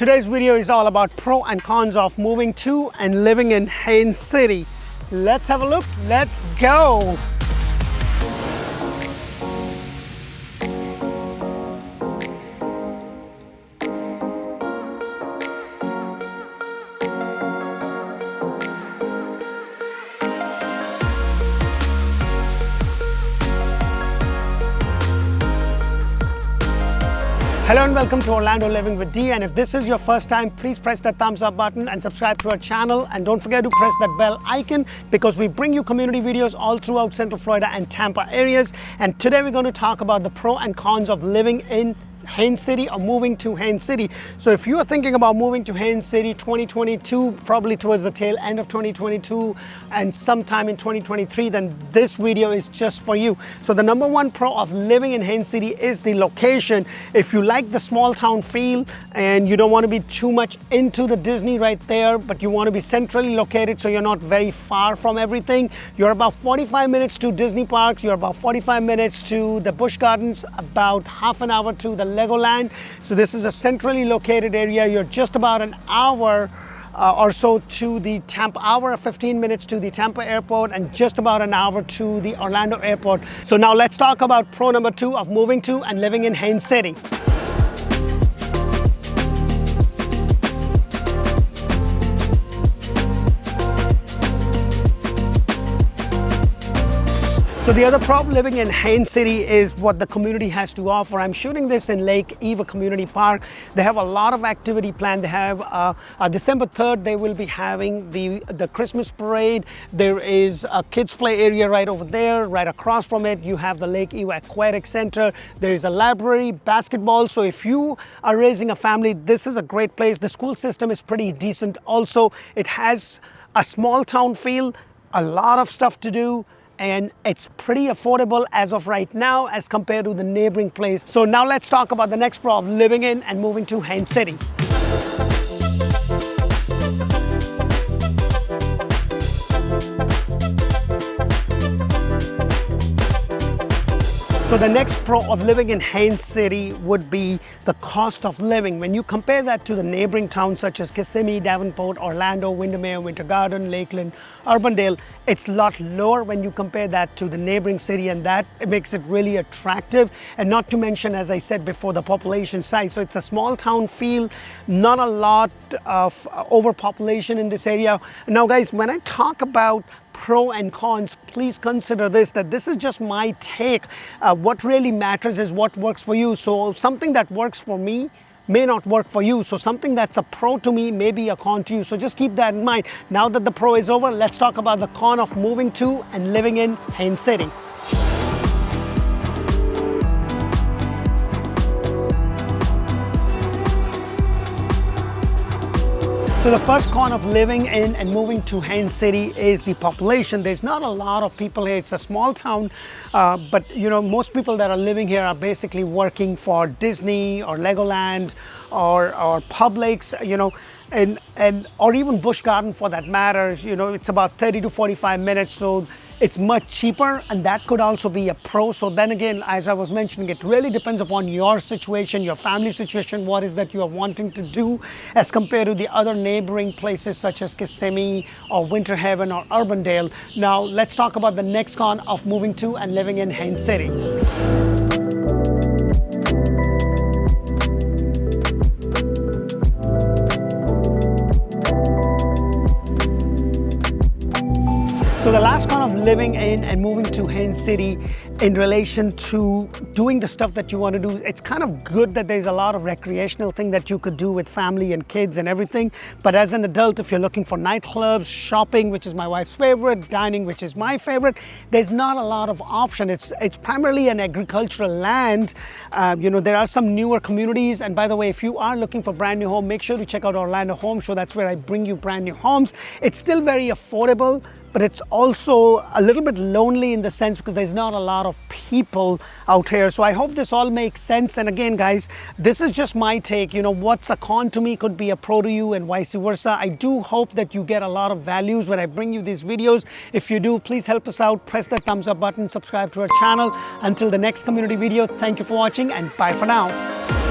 Today's video is all about pro and cons of moving to and living in Haines City. Let's have a look. Let's go. Hello and welcome to Orlando Living with Dee, and if this is your first time, please press that thumbs up button and subscribe to our channel, and don't forget to press that bell icon because we bring you community videos all throughout Central Florida and Tampa areas. And today we're going to talk about the pro and cons of living in Haines City or moving to Haines City. So if you are thinking about moving to Haines City 2022, probably towards the tail end of 2022 and sometime in 2023, then this video is just for you. So the number one pro of living in Haines City is the location. If you like the small town feel and you don't want to be too much into the Disney right there, but you want to be centrally located so you're not very far from everything, you're about 45 minutes to Disney parks, you're about 45 minutes to the Busch Gardens, about half an hour to the Legoland. So this is a centrally located area. You're just about an hour or so to the Tampa, hour 15 minutes to the Tampa airport, and just about an hour to the Orlando airport. So now let's talk about pro number two of moving to and living in Haines City. So the other problem living in Haines City is what the community has to offer. I'm shooting this in Lake Eva Community Park. They have a lot of activity planned. They have December 3rd, they will be having the Christmas parade. There is a kids play area right over there. Right across from it, you have the Lake Eva Aquatic Center. There is a library, basketball. So if you are raising a family, this is a great place. The school system is pretty decent. Also, it has a small town feel, a lot of stuff to do, and it's pretty affordable as of right now as compared to the neighboring place. So now let's talk about the next pro of living in and moving to Haines City. So the next pro of living in Haines City would be the cost of living. When you compare that to the neighboring towns such as Kissimmee, Davenport, Orlando, Windermere, Winter Garden, Lakeland, Urbandale, it's a lot lower when you compare that to the neighboring city, and that makes it really attractive. And not to mention, as I said before, the population size. So it's a small town feel, not a lot of overpopulation in this area. Now guys, when I talk about pro and cons, please consider this, that this is just my take. What really matters is what works for you. So something that works for me may not work for you. So something that's a pro to me may be a con to you. So just keep that in mind. Now that the pro is over, let's talk about the con of moving to and living in Haines City. So the first con of living in and moving to Haines City is the population. There's not a lot of people here. It's a small town, but you know, most people that are living here are basically working for Disney or Legoland or Publix, you know, and or even Busch Garden for that matter. You know, it's about 30 to 45 minutes. So it's much cheaper, and that could also be a pro. So then again, as I was mentioning, it really depends upon your situation, your family situation, what is that you are wanting to do as compared to the other neighboring places such as Kissimmee or Winter Haven or Urbandale. Now let's talk about the next con of moving to and living in Haines City. So the last con of living in and moving to Haines City in relation to doing the stuff that you want to do, it's kind of good that there's a lot of recreational thing that you could do with family and kids and everything. But as an adult, if you're looking for nightclubs, shopping, which is my wife's favorite, dining, which is my favorite, there's not a lot of option. It's primarily an agricultural land. You know, there are some newer communities. And by the way, if you are looking for brand new home, make sure to check out Orlando Home Show. That's where I bring you brand new homes. It's still very affordable, but it's also a little bit lonely in the sense because there's not a lot of people out here. So I hope this all makes sense. And again, guys, this is just my take. You know, what's a con to me could be a pro to you and vice versa. I do hope that you get a lot of values when I bring you these videos. If you do, please help us out. Press that thumbs up button, subscribe to our channel. Until the next community video, thank you for watching and bye for now.